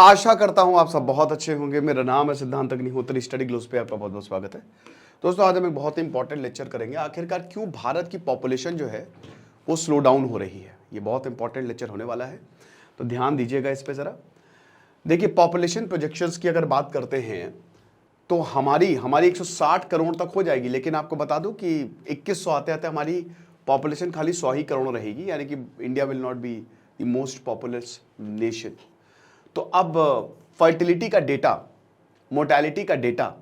आशा करता हूं आप सब बहुत अच्छे होंगे। मेरा नाम है सिद्धांत अग्निहोत्री, स्टडी ग्लोस पे आपका बहुत बहुत स्वागत है। दोस्तों, आज हम एक बहुत ही इंपॉर्टेंट लेक्चर करेंगे। आखिरकार क्यों भारत की पॉपुलेशन जो है वो स्लो डाउन हो रही है। ये बहुत इंपॉर्टेंट लेक्चर होने वाला है, तो ध्यान दीजिएगा इस पे ज़रा। देखिए, पॉपुलेशन प्रोजेक्शंस की अगर बात करते हैं तो हमारी 160 करोड़ तक हो जाएगी, लेकिन आपको बता दूं कि 2100 आते आते हमारी पॉपुलेशन खाली 100 ही करोड़ रहेगी, यानी कि India will not be the most populous nation. तो अब फर्टिलिटी का डेटा, मोर्टेलिटी का डेटा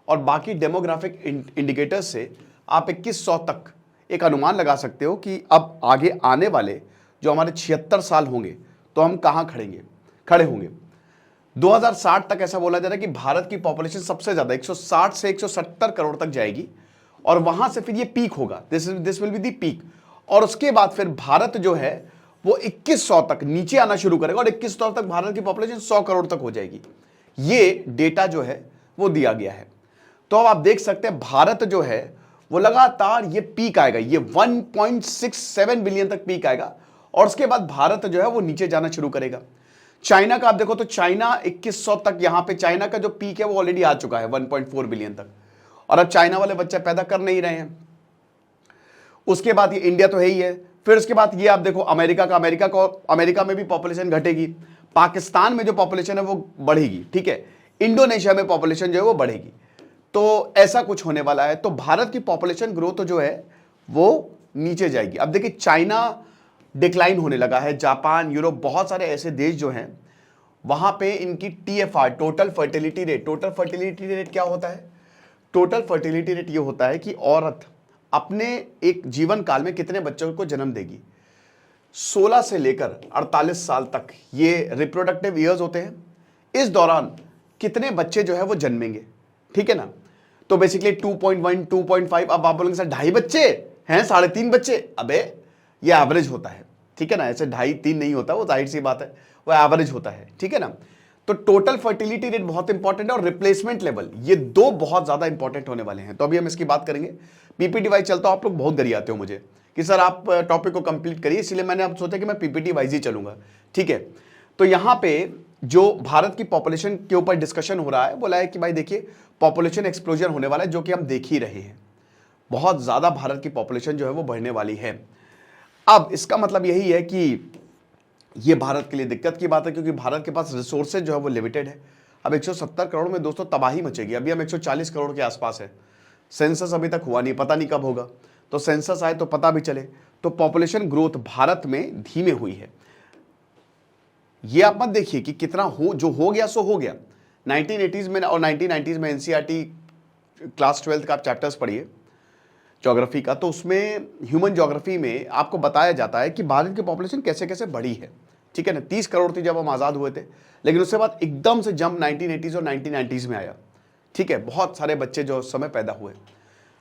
और बाकी डेमोग्राफिक इंडिकेटर्स से आप 2100 तक एक अनुमान लगा सकते हो कि अब आगे आने वाले जो हमारे 76 साल होंगे तो हम कहाँ खड़े होंगे। 2060 तक ऐसा बोला जा रहा है कि भारत की पॉपुलेशन सबसे ज़्यादा 160 से 170 करोड़ तक जाएगी और वहाँ से फिर ये पीक होगा। This will be the peak. और उसके बाद फिर भारत जो है वो 2100 तक नीचे आना शुरू करेगा और 2100 तक भारत की पॉपुलेशन 100 करोड़ तक हो जाएगी। ये डेटा जो है वो दिया गया है। तो अब आप देख सकते हैं भारत जो है वो लगातार ये पीक आएगा, ये 1.67 बिलियन तक पीक आएगा और उसके बाद भारत जो है वो नीचे जाना शुरू करेगा। चाइना का आप देखो तो चाइना 2100 तक, यहां पे चाइना का जो पीक है वो ऑलरेडी आ चुका है 1.4 बिलियन तक, और अब चाइना वाले बच्चे पैदा कर नहीं रहे हैं। उसके बाद ये इंडिया तो है ही है। फिर उसके बाद ये आप देखो अमेरिका में भी पॉपुलेशन घटेगी, पाकिस्तान में जो पॉपुलेशन है वो बढ़ेगी, ठीक है, इंडोनेशिया में पॉपुलेशन जो है वो बढ़ेगी। तो ऐसा कुछ होने वाला है। तो भारत की पॉपुलेशन ग्रोथ जो है वो नीचे जाएगी। अब देखिए, चाइना डिक्लाइन होने लगा है, जापान, यूरोप, बहुत सारे ऐसे देश जो हैं वहां पे इनकी TFR, टोटल फर्टिलिटी रेट क्या होता है? टोटल फर्टिलिटी रेट ये होता है कि औरत अपने एक जीवन काल में कितने बच्चों को जन्म देगी। 16 से लेकर 48 साल तक ये रिप्रोडक्टिव ईयर्स होते हैं। इस दौरान कितने बच्चे जो है वो जन्मेंगे, ठीक है ना। तो बेसिकली 2.1, 2.5, अब आप बोलेंगे सर 2.5 बच्चे हैं, 3.5 बच्चे, अबे ये एवरेज होता है, ठीक है ना। ऐसे 2.5-3 नहीं होता, वो जाहिर सी बात है, वो एवरेज होता है, ठीक है ना। तो टोटल फर्टिलिटी रेट बहुत इंपॉर्टेंट है और रिप्लेसमेंट लेवल, ये दो बहुत ज्यादा इंपॉर्टेंट होने वाले हैं। तो अभी हम इसकी बात करेंगे। पीपीटी वाइज चलता हूं, आप लोग बहुत गरियाते हो मुझे कि सर आप टॉपिक को कंप्लीट करिए, इसलिए मैंने अब सोचा कि मैं पीपीटी वाइज ही चलूंगा, ठीक है। तो यहां पे जो भारत की पॉपुलेशन के ऊपर डिस्कशन हो रहा है, बोला है कि भाई देखिए पॉपुलेशन एक्सप्लोजन होने वाला है, जो कि हम देख ही रहे हैं। बहुत ज्यादा भारत की पॉपुलेशन जो है वो बढ़ने वाली है। अब इसका मतलब यही है कि ये भारत के लिए दिक्कत की बात है, क्योंकि भारत के पास रिसोर्सेज जो है वो लिमिटेड है। अब 170 करोड़ में दोस्तों तबाही मचेगी। अभी हम 140 करोड़ के आसपास है। सेंसस अभी तक हुआ नहीं, पता नहीं कब होगा, तो सेंसस आए तो पता भी चले। तो पॉपुलेशन ग्रोथ भारत में धीमे हुई है। ये आप मत देखिए कि कितना जो हो गया सो हो गया। 1980s में और 1990s में NCERT क्लास 12 का आप चैप्टर्स पढ़िए ज्योग्राफी का, तो उसमें ह्यूमन ज्योग्राफी में आपको बताया जाता है कि भारत की पॉपुलेशन कैसे कैसे बढ़ी है, ठीक है ना। 30 करोड़ थी जब हम आज़ाद हुए थे, लेकिन उसके बाद एकदम से जंप 1980s और 1990s में आया, ठीक है। बहुत सारे बच्चे जो उस समय पैदा हुए।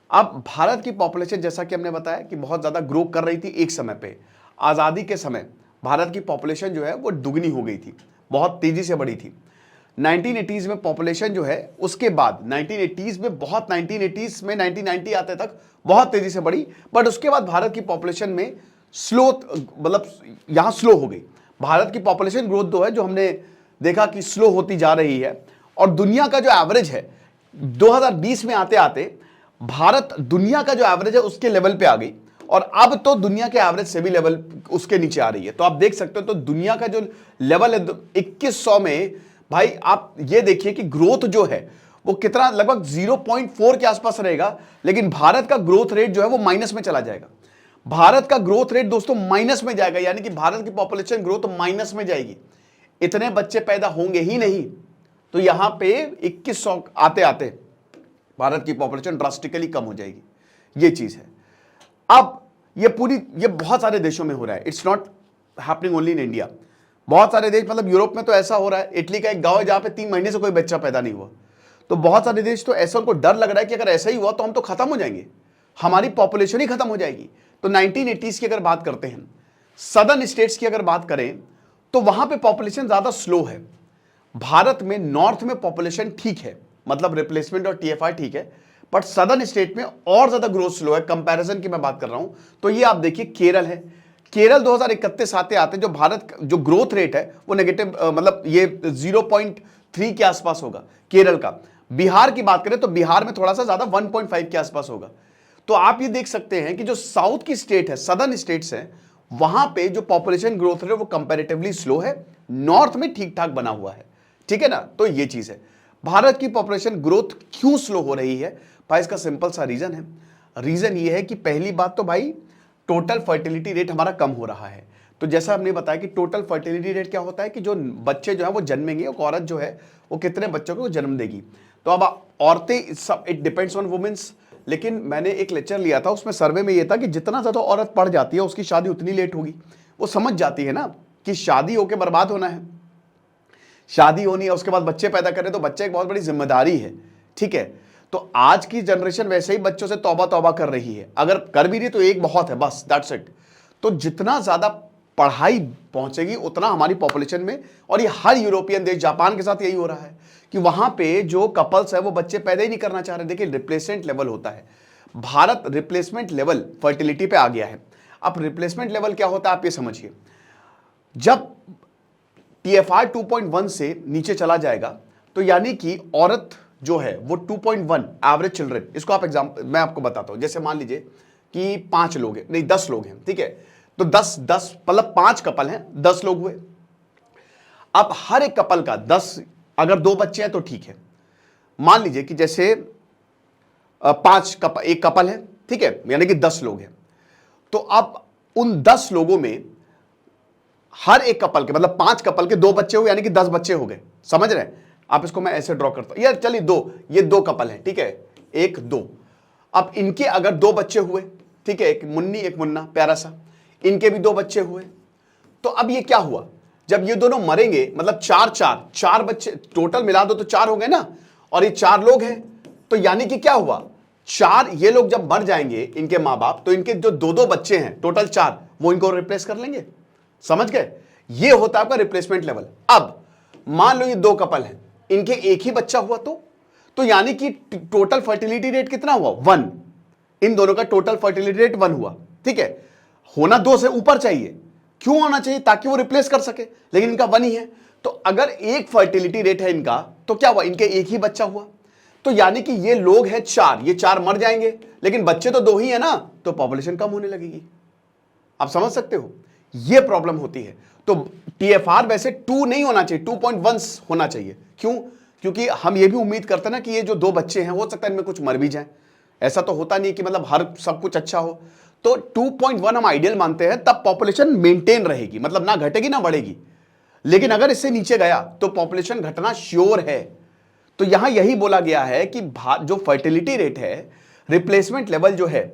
अब भारत की पॉपुलेशन, जैसा कि हमने बताया कि बहुत ज़्यादा ग्रो कर रही थी एक समय पे। आज़ादी के समय भारत की पॉपुलेशन जो है वो दुगनी हो गई थी, बहुत तेज़ी से बढ़ी थी। 1980s में पॉपुलेशन जो है, उसके बाद 1980s में बहुत, 1980s में 1990 आते तक बहुत तेजी से बढ़ी, बट उसके बाद भारत की पॉपुलेशन में स्लो, मतलब यहां स्लो हो गई। भारत की पॉपुलेशन ग्रोथ जो है, जो हमने देखा कि स्लो होती जा रही है। और दुनिया का जो एवरेज है 2020 में आते आते भारत दुनिया का जो एवरेज है उसके लेवल पे आ गई, और अब तो दुनिया के एवरेज से भी लेवल उसके नीचे आ रही है। तो आप देख सकते हो, तो दुनिया का जो लेवल है 2100 में, भाई आप ये देखिए कि ग्रोथ जो है वो कितना, लगभग 0.4 के आसपास रहेगा, लेकिन भारत का ग्रोथ रेट जो है वो माइनस में चला जाएगा। भारत का ग्रोथ रेट दोस्तों माइनस में जाएगा, यानी कि भारत की पॉपुलेशन ग्रोथ माइनस में जाएगी। इतने बच्चे पैदा होंगे ही नहीं। तो यहां पे 2100 आते आते भारत की पॉपुलेशन ड्रास्टिकली कम हो जाएगी। ये चीज है। अब ये बहुत सारे देशों में हो रहा है, it's not happening only in India. बहुत सारे देश, मतलब यूरोप में तो ऐसा हो रहा है। इटली का एक गांव है जहां पे 3 महीने से कोई बच्चा पैदा नहीं हुआ। तो बहुत सारे देश तो ऐसा, उनको डर लग रहा है कि अगर ऐसा ही हुआ तो हम तो खत्म हो जाएंगे, हमारी पॉपुलेशन ही खत्म हो जाएगी। तो 1980s की अगर बात करते हैं, सदर्न स्टेट्स की अगर बात करें, तो वहां पे पॉपुलेशन ज्यादा स्लो है। भारत में नॉर्थ में पॉपुलेशन ठीक है, मतलब रिप्लेसमेंट और TFR ठीक है, बट सदर्न स्टेट में और ज्यादा ग्रोथ स्लो है। कंपैरिजन की मैं बात कर रहा हूं, तो ये आप देखिए केरल है। केरल 2031 आते आते जो भारत जो ग्रोथ रेट है वो नेगेटिव, मतलब ये 0.3 के आसपास होगा केरल का। बिहार की बात करें तो बिहार में थोड़ा सा ज्यादा 1.5 के आसपास होगा। तो आप ये देख सकते हैं कि जो साउथ की स्टेट है, सदर्न स्टेट्स हैं, वहां पे जो पॉपुलेशन ग्रोथ रेट वो कंपैरेटिवली स्लो है, नॉर्थ में ठीक ठाक बना हुआ है। ठीक है ना, तो ये चीज है। भारत की पॉपुलेशन ग्रोथ क्यों स्लो हो रही है भाई, इसका सिंपल सा रीजन है। रीजन ये है कि पहली बात तो भाई टोटल फर्टिलिटी रेट हमारा कम हो रहा है। तो जैसा हमने बताया कि टोटल फर्टिलिटी रेट क्या होता है कि जो बच्चे जो है वो जन्मेंगे, एक औरत जो है वो कितने बच्चों को जन्म देगी। तो अब औरतें सब, इट डिपेंड्स ऑन वुमेन्स। लेकिन मैंने एक लेक्चर लिया था, उसमें सर्वे में ये था कि जितना ज़्यादा औरत पढ़ जाती है उसकी शादी उतनी लेट होगी। वो समझ जाती है ना कि शादी होके बर्बाद होना है, शादी होनी है, उसके बाद बच्चे पैदा करें तो बच्चे एक बहुत बड़ी जिम्मेदारी है। ठीक है, तो आज की जनरेशन वैसे ही बच्चों से तौबा तौबा कर रही है, अगर कर भी रही तो एक बहुत है, बस दैट्स इट। तो जितना ज़्यादा पढ़ाई पहुंचेगी उतना हमारी पॉपुलेशन में, और ये हर यूरोपियन देश, जापान के साथ यही हो रहा है कि वहां पे जो कपल्स है वो बच्चे पैदा ही नहीं करना चाह रहे। देखिए रिप्लेसमेंट लेवल होता है, भारत रिप्लेसमेंट लेवल फर्टिलिटी पे आ गया है। अब रिप्लेसमेंट लेवल क्या होता है आप ये समझिए, जब TFR 2.1 से नीचे चला जाएगा तो यानी कि औरत जो है वो 2.1 एवरेज चिल्ड्रन, इसको आप एग्जाम्पल मैं आपको बताता हूं। जैसे मान लीजिए कि 5 लोग हैं, नहीं 10 लोग हैं, ठीक है, तो 10 मतलब 5 कपल हैं, 10 लोग हुए। अब हर एक कपल का 10, अगर 2 बच्चे हैं तो ठीक है। मान लीजिए कि जैसे 5 कपल, एक कपल है, ठीक है, यानी कि 10 लोग हैं। तो अब उन 10 लोगों में हर एक कपल के, मतलब 5 कपल के 2 बच्चे हुए, यानी कि 10 बच्चे हो गए। समझ रहे हैं आप, इसको मैं ऐसे ड्रॉ करता हूं यार, चलिए 2, ये 2 कपल हैं, ठीक है, 1 2। अब इनके अगर 2 बच्चे हुए, ठीक है, एक मुन्नी एक मुन्ना प्यारा सा, इनके भी 2 बच्चे हुए। तो अब ये क्या हुआ, जब ये दोनों मरेंगे, मतलब 4 बच्चे टोटल मिला दो तो 4 हो गए ना, और ये 4 लोग हैं, तो यानी कि क्या हुआ, 4 ये लोग जब मर जाएंगे इनके माँ बाप, तो इनके जो 2 बच्चे हैं टोटल 4, वो इनको रिप्लेस कर लेंगे। समझ गए, ये होता है आपका रिप्लेसमेंट लेवल। अब मान लो ये 2 कपल हैं, इनके एक ही बच्चा हुआ, तो यानी कि टोटल फर्टिलिटी रेट कितना हुआ, 1। इन दोनों का टोटल फर्टिलिटी रेट 1 हुआ, ठीक है। होना 2 से ऊपर चाहिए, क्यों होना चाहिए, ताकि वो रिप्लेस कर सके, लेकिन इनका 1 ही है। तो अगर एक फर्टिलिटी रेट है इनका, तो क्या हुआ, इनके एक ही बच्चा हुआ। तो यानी कि ये लोग हैं 4, ये 4 मर जाएंगे, लेकिन बच्चे तो 2 ही है ना, तो पॉपुलेशन कम होने लगेगी। आप समझ सकते हो, ये प्रॉब्लम होती है। तो TFR वैसे 2 नहीं होना चाहिए, 2.1 होना चाहिए। क्यों, क्योंकि हम ये भी उम्मीद करते हैं ना कि ये जो 2 बच्चे हैं हो सकता है इनमें कुछ मर भी जाए, ऐसा तो होता नहीं कि मतलब हर सब कुछ अच्छा हो। तो 2.1 हम आइडियल मानते हैं, तब पॉपुलेशन मेंटेन रहेगी, मतलब ना घटेगी ना बढ़ेगी। लेकिन अगर इससे नीचे गया तो पॉपुलेशन घटना श्योर है। तो यहां यही बोला गया है कि जो फर्टिलिटी रेट है, रिप्लेसमेंट लेवल जो है,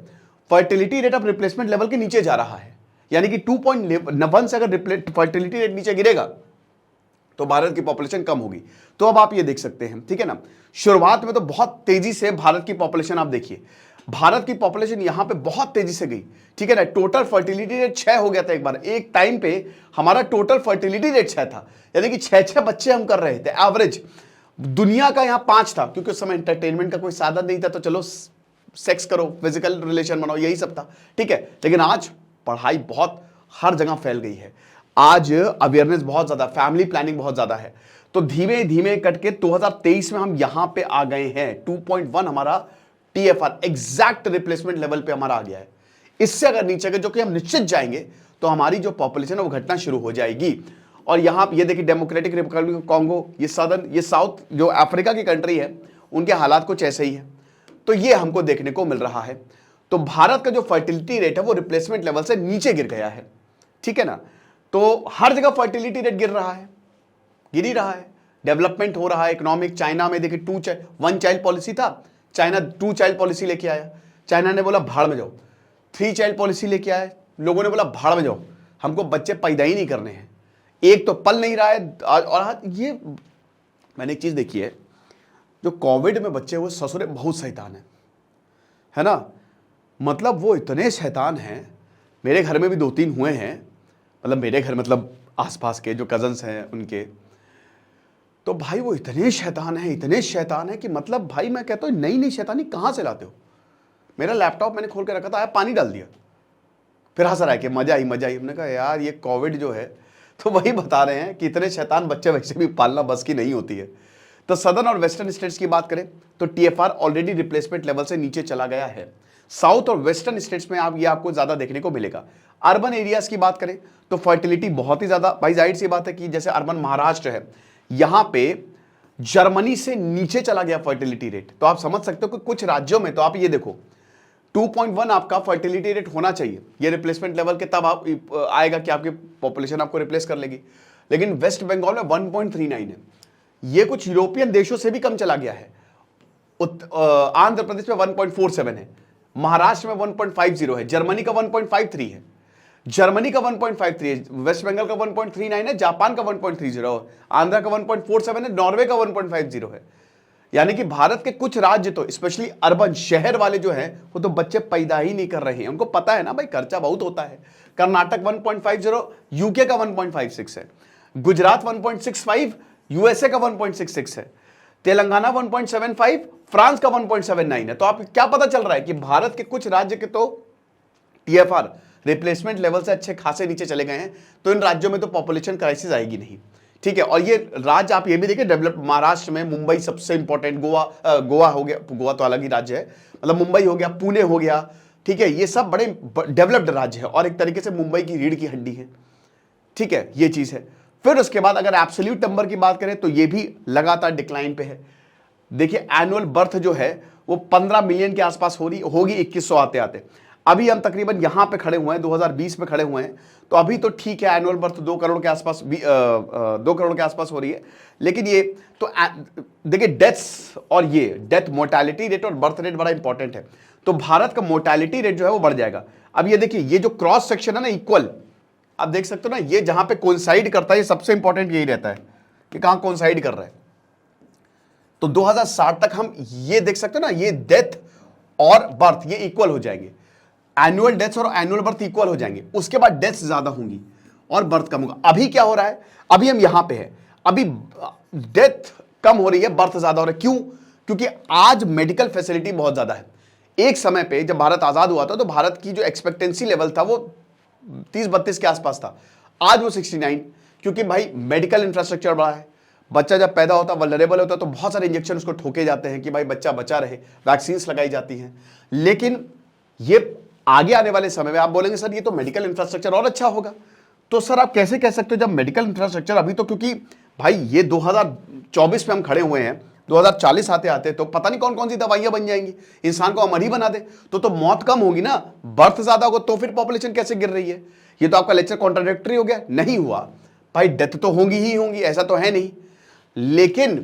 fertility rate of replacement level के नीचे जा रहा है। यानी कि 2.1 से अगर फर्टिलिटी रेट नीचे गिरेगा तो भारत की पॉपुलेशन कम होगी। तो अब आप ये देख सकते हैं, ठीक है ना, शुरुआत में तो बहुत तेजी से भारत की पॉपुलेशन, आप देखिए भारत की पॉपुलेशन यहां पे बहुत तेजी से गई, ठीक है ना। टोटल फर्टिलिटी रेट 6 हो गया था एक बार, एक टाइम पे हमारा टोटल फर्टिलिटी रेट 6 था, यानी कि 6 बच्चे हम कर रहे थे एवरेज। दुनिया का यहां 5 था, क्योंकि उस समय एंटरटेनमेंट का कोई साधन नहीं था, तो चलो सेक्स करो, फिजिकल रिलेशन बनाओ, यही सब था, ठीक है। लेकिन आज पढ़ाई बहुत हर जगह फैल गई है, आज अवेयरनेस बहुत ज्यादा, फैमिली प्लानिंग बहुत ज्यादा है। तो धीमे धीमे करके 2023 में हम यहां पे आ गए हैं, 2.1 हमारा TFR एग्जैक्ट रिप्लेसमेंट लेवल पे हमारा आ गया है। इससे अगर नीचे गए, जो कि हम निश्चित जाएंगे, तो हमारी जो पॉपुलेशन है वो घटना शुरू हो जाएगी। और यहां ये देखिए डेमोक्रेटिक रिपब्लिक ऑफ कॉन्गो, ये सदर्न, ये साउथ जो अफ्रीका की कंट्री है, उनके हालात कुछ ऐसे ही है। तो ये हमको देखने को मिल रहा है। तो भारत का जो फर्टिलिटी रेट है वो रिप्लेसमेंट लेवल से नीचे गिर गया है, ठीक है ना। तो हर जगह फर्टिलिटी रेट गिर रहा है, गिर ही रहा है। डेवलपमेंट हो रहा है, इकोनॉमिक, चाइना में देखिए 1 चाइल्ड पॉलिसी था, चाइना 2 चाइल्ड पॉलिसी लेके आया। चाइना ने बोला भाड़ में जाओ, 3 चाइल्ड पॉलिसी लेके आए, लोगों ने बोला भाड़ में जाओ, हमको बच्चे पैदा ही नहीं करने हैं, एक तो पल नहीं रहा है। और ये मैंने एक चीज देखी है, जो कोविड में बच्चे हुए ससुरे बहुत शैतान है ना, मतलब वो इतने शैतान हैं। मेरे घर में भी 2-3 हुए हैं, मतलब मेरे घर मतलब आसपास के जो कजन्स हैं उनके, तो भाई वो इतने शैतान है कि मतलब भाई मैं कहता हूँ नई नई शैतानी कहाँ से लाते हो। मेरा लैपटॉप मैंने खोल के रखा था, आया पानी डाल दिया, फिर हंस रहा है कि मजा आई मजा आई। हमने कहा यार ये कोविड जो है तो वही बता रहे हैं कि इतने शैतान बच्चे वैसे भी पालना बस की नहीं होती है। तो सदर्न और वेस्टर्न स्टेट्स की बात करें तो टीएफआर ऑलरेडी रिप्लेसमेंट लेवल से नीचे चला गया है। साउथ और वेस्टर्न स्टेट्स में आप ये आपको ज्यादा देखने को मिलेगा। अर्बन एरियाज की बात करें तो फर्टिलिटी बहुत ही ज्यादा, भाई जाहिर सी बात है कि जैसे अर्बन महाराष्ट्र है, यहां पे जर्मनी से नीचे चला गया फर्टिलिटी रेट। तो आप समझ सकते हो कि कुछ राज्यों में तो आप ये देखो 2.1 आपका फर्टिलिटी रेट होना चाहिए, ये रिप्लेसमेंट लेवल के तब आप आएगा कि आपकी पॉपुलेशन आपको रिप्लेस कर लेगी। लेकिन वेस्ट बंगाल में 1.39 है, ये कुछ यूरोपियन देशों से भी कम चला गया है। आंध्र प्रदेश में 1.47 है, महाराष्ट्र में 1.50 है, जर्मनी का 1.53 है, जर्मनी का 1.53 है, वेस्ट बंगाल का 1.39 है, जापान का 1.30 है, आंध्र का 1.47 है, नॉर्वे का 1.50 है। यानी कि भारत के कुछ राज्य तो स्पेशली अर्बन शहर वाले जो हैं वो तो बच्चे पैदा ही नहीं कर रहे हैं। उनको पता है ना भाई खर्चा बहुत होता है। कर्नाटक 1.50, यूके का 1.56 है, गुजरात 1.65, यूएसए का 1.66 है, तेलंगाना 1.75, फ्रांस का 1.79 है। तो आप क्या पता चल रहा है कि भारत के कुछ राज्य के तो टीएफआर रिप्लेसमेंट लेवल से अच्छे खासे नीचे चले गए हैं। तो इन राज्यों में तो पॉपुलेशन क्राइसिस आएगी नहीं, ठीक है। और ये राज्य आप ये भी देखिए डेवलप, महाराष्ट्र में मुंबई सबसे इंपॉर्टेंट, गोवा हो गया, गोवा तो अलग ही राज्य है, मतलब मुंबई हो गया, पुणे हो गया, ठीक है, ये सब बड़े डेवलप्ड राज्य है और एक तरीके से मुंबई की रीढ़ की हड्डी है, ठीक है, ये चीज है। फिर उसके बाद अगर एब्सोल्यूट नंबर की बात करें तो ये भी लगातार डिक्लाइन पे है। देखिए एनुअल बर्थ जो है वो 15 मिलियन के आसपास होगी 2100 आते आते। अभी हम तकरीबन यहां पे खड़े हुए हैं, 2020 में खड़े हुए हैं, तो अभी तो ठीक है, एनुअल बर्थ 2 करोड़ के आसपास 2 करोड़ के आसपास हो रही है। लेकिन ये तो देखिए डेथ्स और ये डेथ मोर्टेलिटी रेट और बर्थ रेट बड़ा इंपॉर्टेंट है। तो भारत का मोर्टेलिटी रेट जो है वो बढ़ जाएगा। अब ये देखिए ये जो क्रॉस सेक्शन है ना इक्वल, आप देख सकते हो ना, ये जहां पे कोइंसाइड करता है, ये सबसे इंपॉर्टेंट यही रहता है कि कहां कोइंसाइड कर रहा है। तो 2060 तक हम ये देख सकते हो ना, ये डेथ और बर्थ ये इक्वल हो जाएंगे, एनुअल डेथ्स और एनुअल बर्थ इक्वल हो जाएंगे। उसके बाद डेथ्स ज्यादा होंगी और बर्थ कम होगा। अभी क्या हो रहा है, अभी हम यहां पे हैं, अभी डेथ कम हो रही है, बर्थ ज्यादा हो रहा है। क्यों? क्योंकि आज मेडिकल फैसिलिटी बहुत ज्यादा है। एक समय पे जब भारत आजाद हुआ था तो भारत की जो एक्सपेक्टेंसी लेवल था वो 30-32 के आसपास था, आज वो 69, क्योंकि भाई मेडिकल इंफ्रास्ट्रक्चर बड़ा है। बच्चा जब पैदा होता है वल्नरेबल होता है तो बहुत सारे इंजेक्शन उसको ठोके जाते हैं कि भाई बच्चा बचा रहे, वैक्सीन्स लगाई जाती हैं। लेकिन ये आगे आने वाले समय में आप बोलेंगे सर ये तो मेडिकल इंफ्रास्ट्रक्चर और अच्छा होगा, तो सर आप कैसे कह सकते हो जब मेडिकल इंफ्रास्ट्रक्चर अभी तो, क्योंकि भाई ये 2024 में हम खड़े हुए हैं, 2040 आते आते तो पता नहीं कौन कौन सी दवाइयां बन जाएंगी, इंसान को अमर ही बना दे। तो मौत कम होगी ना, बर्थ ज्यादा होगा, तो फिर पॉपुलेशन कैसे गिर रही है? ये तो आपका लेक्चर कॉन्ट्राडिक्टरी हो गया। नहीं हुआ भाई, डेथ तो होंगी ही होंगी, ऐसा तो है नहीं, लेकिन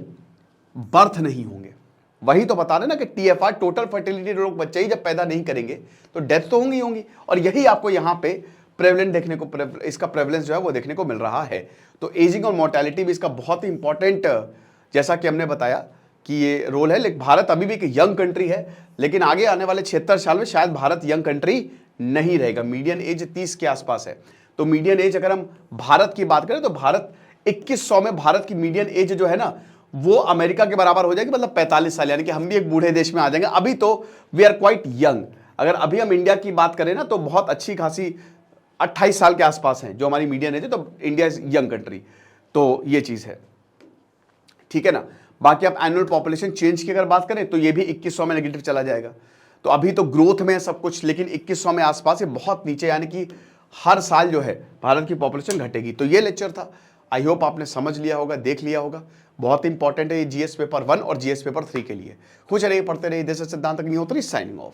बर्थ नहीं होंगे। वही तो बता रहे ना कि टीएफआर टोटल फर्टिलिटी, लोग बच्चे ही जब पैदा नहीं करेंगे तो डेथ तो होंगी होंगी। और यही आपको यहां पे प्रेवलेंट देखने को, इसका प्रेवलेंस जो है वो देखने को मिल रहा है। तो एजिंग और मोर्टेलिटी भी इसका बहुत ही इंपॉर्टेंट, जैसा कि हमने बताया कि ये रोल है। लेकिन भारत अभी भी एक यंग कंट्री है, लेकिन आगे आने वाले 76 साल में शायद भारत यंग कंट्री नहीं रहेगा। मीडियन एज 30 के आसपास है। तो मीडियन एज अगर हम भारत की बात करें तो भारत 2100 में भारत की मीडियन एज जो है ना वो अमेरिका के बराबर हो जाएगी, मतलब 45 साल, यानी कि हम भी एक बूढ़े देश में आ जाएंगे। अभी तो वी आर क्वाइट यंग। अगर अभी हम इंडिया की बात करें ना तो बहुत अच्छी खासी 28 साल के आसपास हैं जो हमारी मीडियन एज है, तो इंडिया इज यंग कंट्री। तो ये चीज है, ठीक है ना। बाकी आप एनुअल पॉपुलेशन चेंज की अगर बात करें तो ये भी 2100 में नेगेटिव चला जाएगा। तो अभी तो ग्रोथ में है सब कुछ, लेकिन 2100 में आसपास ये बहुत नीचे, यानी कि हर साल जो है भारत की पॉपुलेशन घटेगी। तो ये लेक्चर था, आई होप आपने समझ लिया होगा, देख लिया होगा। बहुत इंपॉर्टेंट है ये जीएस पेपर 1 और जीएस पेपर 3 के लिए। खुश रहिए, पढ़ते रहिए। देश सिद्धांत अग्निहोत्री साइनिंग ऑफ।